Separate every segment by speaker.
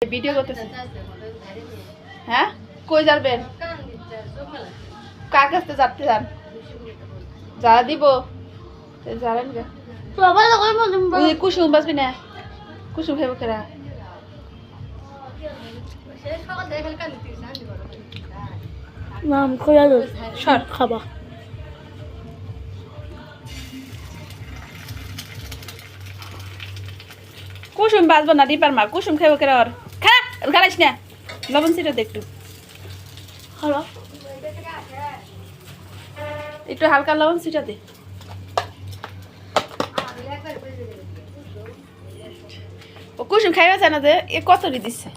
Speaker 1: Video করতেছে। হ্যাঁ, কই যাবেন? কার কাছে যাতে যান? যারা দিব জানেন গে কুসুম বাঁচবি না, কুসুম খাইব কেরা? সর
Speaker 2: খাবা
Speaker 1: কুসুম বাঁচবো না, ডিপার মা কুসুম খাইব কেরা? ওর খা গালাইস না, লবণ ছিটা দে একটু,
Speaker 2: খাবা
Speaker 1: একটু হালকা লবণ ছিটা দে। ও কুসুম খাইবা চায় না যে, এ কতরি দিচ্ছে।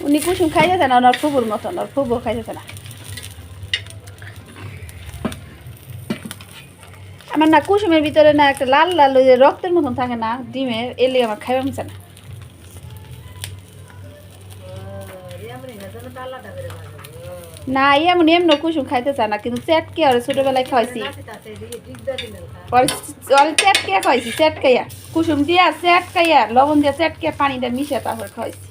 Speaker 1: উনি কুসুম খাইতেছে না, ওনার ফুবুর মতন, ওর ফুবু খাইতেছে না। আমার না কুসুমের ভিতরে না একটা লাল লাল ওই যে রক্তের মতন থাকে না ডিমের, এলে আমার খাইবা মিছে না। না এমন এমন কুসুম খাইতে চায় না, কিন্তু চেটকে আর ছোটবেলায় খাওয়াইছি, চেটকে খাওয়াইছি, চেটকাইয়া কুসুম দিয়া চেটকাইয়া লবণ দিয়া চেটকে পানিটা মিশিয়ে তারপর খাওয়াইছি।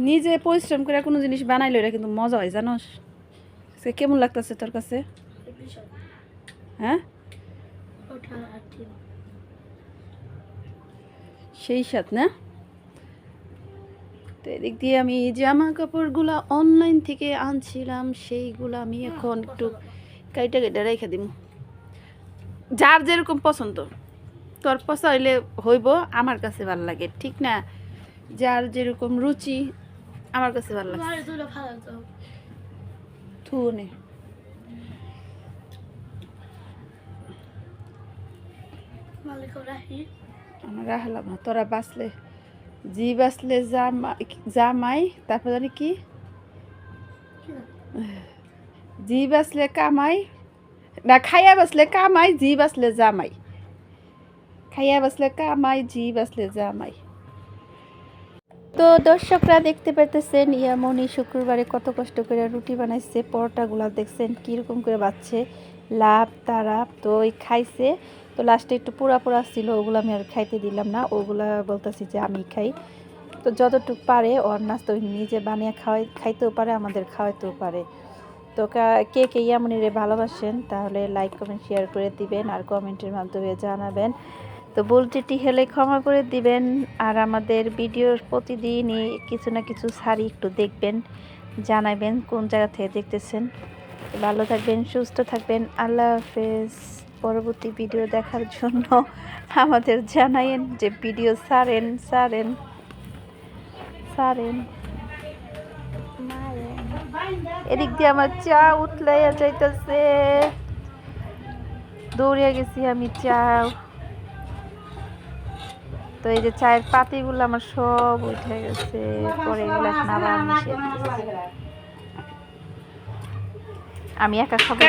Speaker 1: নিজে পরিশ্রম করে কোনো জিনিস বানাইলো এটা কিন্তু মজা হয়, জানোস? সে কেমন লাগতেছে তোর কাছে? হ্যাঁ, সেই সাথ না? তো এদিক দিয়ে আমি জামা কাপড়গুলা অনলাইন থেকে আনছিলাম, সেইগুলো আমি এখন একটু কাইটা কেটে রেখে দিব। যার যেরকম পছন্দ, তোর পছন্দ হইলে হইব, আমার কাছে ভালো লাগে, ঠিক না? যার যেরকম রুচি, আমার কাছে ভালো লাগে। থুনে আমার রাখলাম, তোরা বাঁচলে জি বাঁচলে জামাই, তারপর জানি কি জি বাঁচলে কামাই, না খাইয়া বাঁচলে কামাই, জি বাঁচলে জামাই, খাইয়া বাঁচলে কামাই, জি বাঁচলে জামাই। তো দর্শকরা দেখতে পেতেছেন ইয়ামনি শুক্রবারে কত কষ্ট করে রুটি বানাইছে, পরোটাগুলা দেখছেন কীরকম করে বাচ্ছে, লাভ তারা তো ওই খাইছে। তো লাস্টে একটু পোড়া পোড়া ছিল, ওগুলো আমি আর খাইতে দিলাম না, ওগুলা বলতেছি যে আমি খাই। তো যতটুকু পারে ওর নাস্তা ওই নিজে বানিয়ে খাইতেও পারে, আমাদের খাওয়াইতেও পারে। তো কে কে ইয়ামনিরে ভালোবাসেন তাহলে লাইক কমেন্ট শেয়ার করে দিবেন, আর কমেন্টের মাধ্যমে জানাবেন। তো ভুল ত্রুটি হলে ক্ষমা করে দিবেন, আর আমাদের ভিডিওর প্রতিদিনই কিছু না কিছু সারি একটু দেখবেন, জানাবেন কোন জায়গা থেকে দেখতেছেন। ভালো থাকবেন, সুস্থ থাকবেন, আল্লাহ হাফেজ। পরবর্তী ভিডিও দেখার জন্য আমাদের জানাইন যে ভিডিও ছাড়েন ছাড়েন ছাড়েন। এদিক দিয়ে আমার চা উতলাইয়া যাইতেছে, দৌড়িয়া গেছি আমি চা। তো এই যে চায়ের পাতিগুলো আমার সব উঠে গেছে, পরে এগুলো এখন আবার মিশিয়ে দিতেছি। আমি একা খাবো।